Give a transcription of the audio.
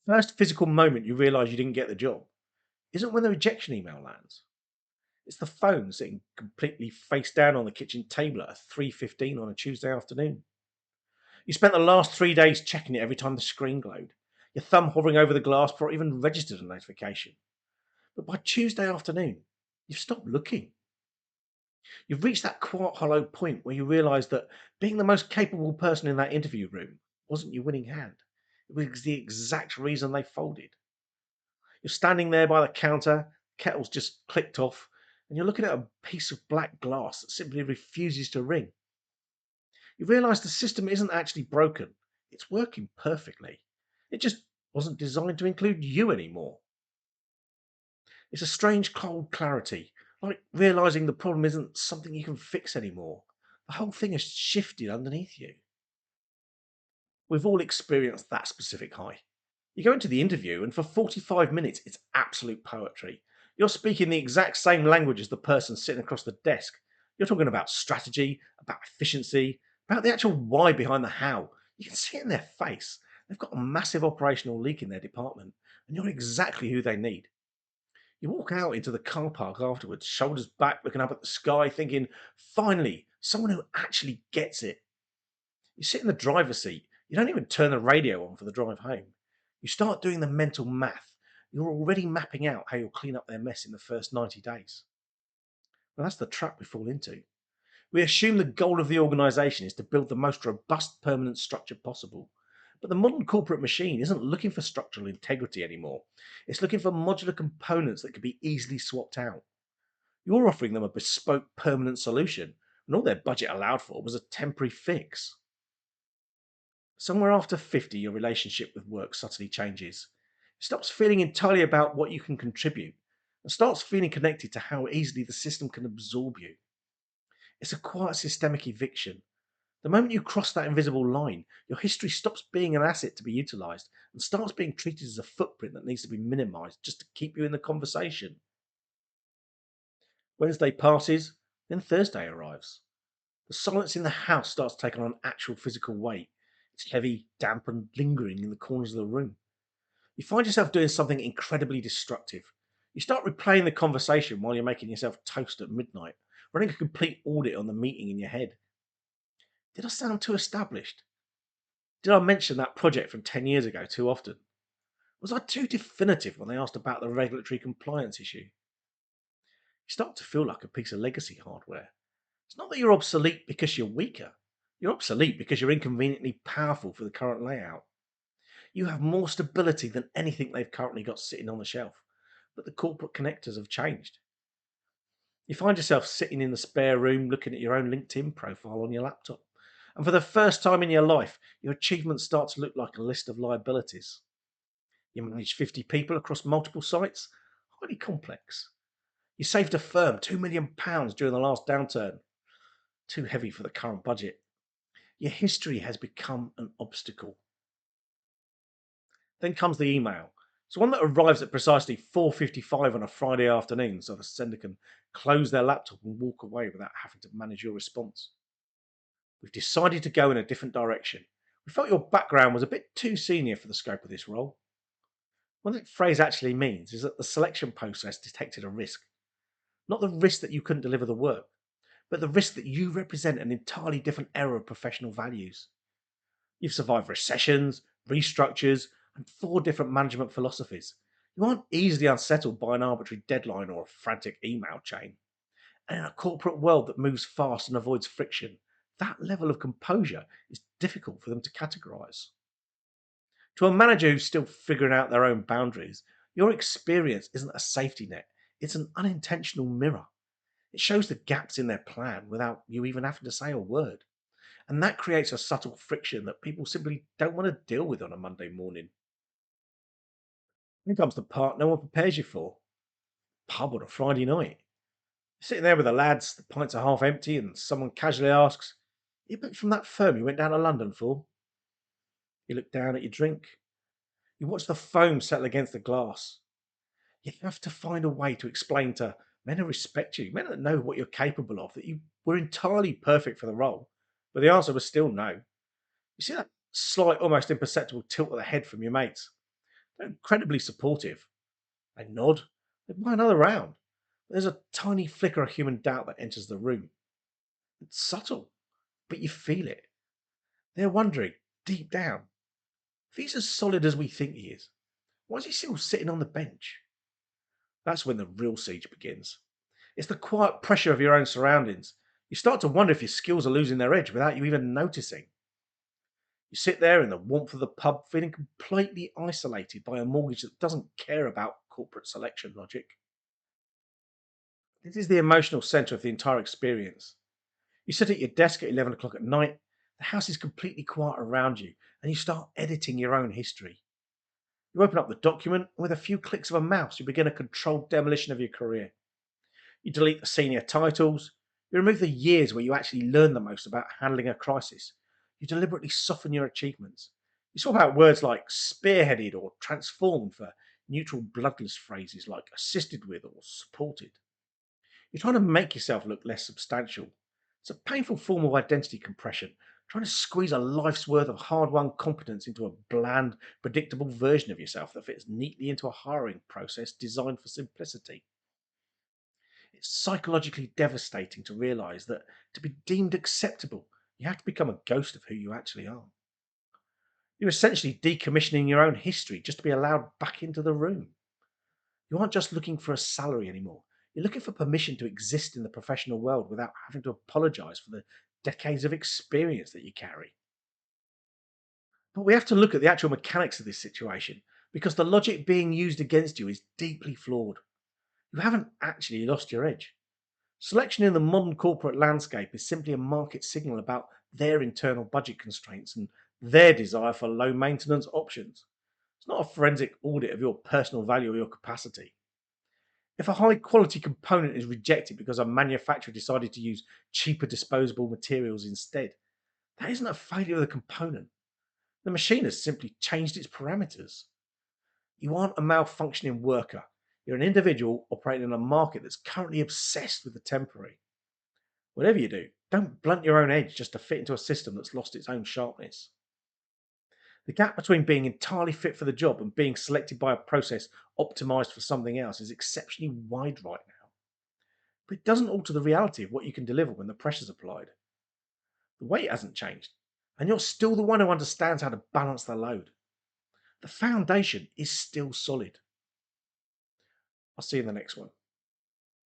First physical moment you realise you didn't get the job isn't when the rejection email lands. It's the phone sitting completely face down on the kitchen table at 3:15 on a Tuesday afternoon. You spent the last 3 days checking it every time the screen glowed, your thumb hovering over the glass before it even registered a notification. But by Tuesday afternoon, you've stopped looking. You've reached that quiet, hollow point where you realise that being the most capable person in that interview room wasn't your winning hand. It was the exact reason they folded. You're standing there by the counter, kettle's just clicked off, and you're looking at a piece of black glass that simply refuses to ring. You realise the system isn't actually broken, it's working perfectly. It just wasn't designed to include you anymore. It's a strange cold clarity, like realising the problem isn't something you can fix anymore. The whole thing has shifted underneath you. We've all experienced that specific high. You go into the interview, and for 45 minutes, it's absolute poetry. You're speaking the exact same language as the person sitting across the desk. You're talking about strategy, about efficiency, about the actual why behind the how. You can see it in their face. They've got a massive operational leak in their department, and you're exactly who they need. You walk out into the car park afterwards, shoulders back, looking up at the sky, thinking, finally, someone who actually gets it. You sit in the driver's seat. You don't even turn the radio on for the drive home. You start doing the mental math. You're already mapping out how you'll clean up their mess in the first 90 days. Well, that's the trap we fall into. We assume the goal of the organization is to build the most robust permanent structure possible. But the modern corporate machine isn't looking for structural integrity anymore. It's looking for modular components that can be easily swapped out. You're offering them a bespoke permanent solution, and all their budget allowed for was a temporary fix. Somewhere after 50, your relationship with work subtly changes. It stops feeling entirely about what you can contribute and starts feeling connected to how easily the system can absorb you. It's a quiet systemic eviction. The moment you cross that invisible line, your history stops being an asset to be utilized and starts being treated as a footprint that needs to be minimized just to keep you in the conversation. Wednesday passes, then Thursday arrives. The silence in the house starts taking on actual physical weight. It's heavy, damp, and lingering in the corners of the room. You find yourself doing something incredibly destructive. You start replaying the conversation while you're making yourself toast at midnight, running a complete audit on the meeting in your head. Did I sound too established? Did I mention that project from 10 years ago too often? Was I too definitive when they asked about the regulatory compliance issue? You start to feel like a piece of legacy hardware. It's not that you're obsolete because you're weaker. You're obsolete because you're inconveniently powerful for the current layout. You have more stability than anything they've currently got sitting on the shelf, but the corporate connectors have changed. You find yourself sitting in the spare room looking at your own LinkedIn profile on your laptop. And for the first time in your life, your achievements start to look like a list of liabilities. You manage 50 people across multiple sites, highly complex. You saved a firm £2 million during the last downturn, too heavy for the current budget. Your history has become an obstacle. Then comes the email. It's one that arrives at precisely 4:55 on a Friday afternoon, so the sender can close their laptop and walk away without having to manage your response. We've decided to go in a different direction. We felt your background was a bit too senior for the scope of this role. What that phrase actually means is that the selection process detected a risk. Not the risk that you couldn't deliver the work, but the risk that you represent an entirely different era of professional values. You've survived recessions, restructures, and 4 different management philosophies. You aren't easily unsettled by an arbitrary deadline or a frantic email chain. And in a corporate world that moves fast and avoids friction, that level of composure is difficult for them to categorize. To a manager who's still figuring out their own boundaries, your experience isn't a safety net, it's an unintentional mirror. It shows the gaps in their plan without you even having to say a word. And that creates a subtle friction that people simply don't want to deal with on a Monday morning. Then comes the part no one prepares you for: pub on a Friday night. You're sitting there with the lads, the pints are half empty, and someone casually asks, "You back from that firm you went down to London for?" You look down at your drink. You watch the foam settle against the glass. You have to find a way to explain to men who respect you, men that know what you're capable of, that you were entirely perfect for the role. But the answer was still no. You see that slight, almost imperceptible tilt of the head from your mates. They're incredibly supportive. They nod, they buy another round. There's a tiny flicker of human doubt that enters the room. It's subtle, but you feel it. They're wondering, deep down, if he's as solid as we think he is, why is he still sitting on the bench? That's when the real siege begins. It's the quiet pressure of your own surroundings. You start to wonder if your skills are losing their edge without you even noticing. You sit there in the warmth of the pub, feeling completely isolated by a mortgage that doesn't care about corporate selection logic. This is the emotional center of the entire experience. You sit at your desk at 11 o'clock at night, the house is completely quiet around you, and you start editing your own history. You open up the document, and with a few clicks of a mouse, you begin a controlled demolition of your career. You delete the senior titles. You remove the years where you actually learn the most about handling a crisis. You deliberately soften your achievements. You swap out words like spearheaded or transformed for neutral, bloodless phrases like assisted with or supported. You're trying to make yourself look less substantial. It's a painful form of identity compression, trying to squeeze a life's worth of hard won competence into a bland, predictable version of yourself that fits neatly into a hiring process designed for simplicity. It's psychologically devastating to realize that to be deemed acceptable, you have to become a ghost of who you actually are. You're essentially decommissioning your own history just to be allowed back into the room. You aren't just looking for a salary anymore. You're looking for permission to exist in the professional world without having to apologize for the decades of experience that you carry. But we have to look at the actual mechanics of this situation because the logic being used against you is deeply flawed. You haven't actually lost your edge. Selection in the modern corporate landscape is simply a market signal about their internal budget constraints and their desire for low maintenance options. It's not a forensic audit of your personal value or your capacity. If a high quality component is rejected because a manufacturer decided to use cheaper disposable materials instead, that isn't a failure of the component. The machine has simply changed its parameters. You aren't a malfunctioning worker. You're an individual operating in a market that's currently obsessed with the temporary. Whatever you do, don't blunt your own edge just to fit into a system that's lost its own sharpness. The gap between being entirely fit for the job and being selected by a process optimized for something else is exceptionally wide right now. But it doesn't alter the reality of what you can deliver when the pressure's applied. The weight hasn't changed, and you're still the one who understands how to balance the load. The foundation is still solid. I'll see you in the next one.